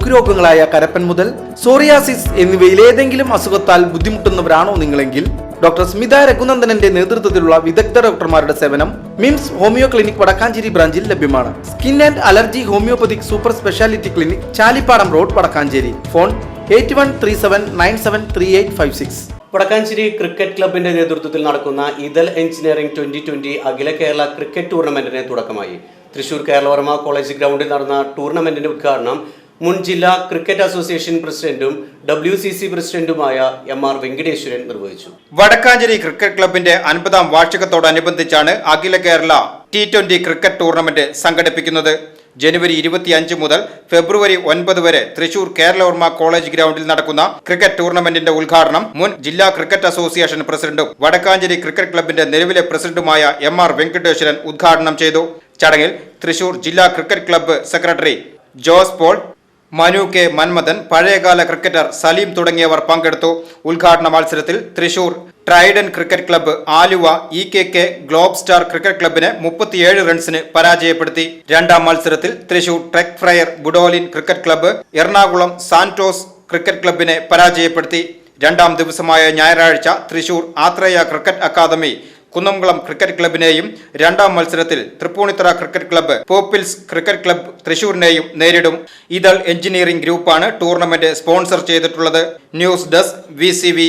ത്വക്ക് രോഗങ്ങളായ കരപ്പൻ മുതൽ സോറിയാസിസ് എന്നിവയിൽ ഏതെങ്കിലും അസുഖത്താൽ ബുദ്ധിമുട്ടുന്നവരാണോ നിങ്ങളെങ്കിൽ ഡോക്ടർ സ്മിത രഘുനന്ദനന്റെ നേതൃത്വത്തിലുള്ള വിദഗ്ധ ഡോക്ടർമാരുടെ സേവനം മിംസ് ഹോമിയോ ക്ലിനിക് വടക്കാഞ്ചേരി ബ്രാഞ്ചിൽ ലഭ്യമാണ്. Skin and allergy homeopathic super speciality clinic Chalippadam road Vadakkanchery. Phone 8137973856. Vadakkanchery cricket ക്ലബിന്റെ നേതൃത്വത്തിൽ നടക്കുന്ന ഇദൽ എഞ്ചിനീയറിംഗ് 2020 അഖില കേരള ക്രിക്കറ്റ് ടൂർണമെന്റിന് തുടക്കമായി. തൃശൂർ കേരളവർമ്മ കോളേജ് ഗ്രൗണ്ടിൽ നടന്ന ടൂർണമെന്റിന്റെ ഉദ്ഘാടനം മുൻ ജില്ലാ ക്രിക്കറ്റ് അസോസിയേഷൻ പ്രസിഡന്റും WCC പ്രസിഡന്റുമായ MR വെങ്കടേശ്വരൻ നിർവഹിച്ചു. വടക്കാഞ്ചേരി ക്രിക്കറ്റ് ക്ലബിന്റെ 50ാം വാർഷികത്തോടനുബന്ധിച്ചാണ് അഖില കേരള T20 ക്രിക്കറ്റ് ടൂർണമെന്റ് സംഘടിപ്പിക്കുന്നത്. ജനുവരി 25 മുതൽ ഫെബ്രുവരി 9 വരെ തൃശൂർ കേരളവർമ്മ കോളേജ് ഗ്രൗണ്ടിൽ നടക്കുന്ന ക്രിക്കറ്റ് ടൂർണമെന്റിന്റെ ഉദ്ഘാടനം മുൻ ജില്ലാ ക്രിക്കറ്റ് അസോസിയേഷൻ പ്രസിഡന്റും വടക്കാഞ്ചേരി ക്രിക്കറ്റ് ക്ലബിന്റെ നിലവിലെ പ്രസിഡന്റുമായ MR വെങ്കടേശ്വരൻ ഉദ്ഘാടനം ചെയ്തു. ചടങ്ങിൽ തൃശൂർ ജില്ലാ cricket club secretary Jose Paul, Manu K Manmathan, പഴയകാല ക്രിക്കറ്റർ സലീം തുടങ്ങിയവർ പങ്കെടുത്തു. ഉദ്ഘാടന മത്സരത്തിൽ Thrissur Trident cricket club Aluva EKK globe star cricket ക്ലബിനെ 37 റൺസിന് പരാജയപ്പെടുത്തി. രണ്ടാം മത്സരത്തിൽ തൃശൂർ ടെക് ഫ്രയർ ബുഡോലിൻ cricket club Ernakulam Santos cricket ക്ലബിനെ പരാജയപ്പെടുത്തി. രണ്ടാം ദിവസമായ ഞായറാഴ്ച Thrissur Athreya cricket academy Kunnamkulam cricket ക്ലബിനെയും രണ്ടാം മത്സരത്തിൽ തൃപ്പൂണിത്തുറ ക്രിക്കറ്റ് ക്ലബ്ബ് പോപ്പിൾസ് ക്രിക്കറ്റ് ക്ലബ്ബ് തൃശൂരിനെയും നേരിടും. ഇദൽ എഞ്ചിനീയറിംഗ് ഗ്രൂപ്പാണ് ടൂർണമെന്റ് സ്പോൺസർ ചെയ്തിട്ടുള്ളത്. News desk VCV.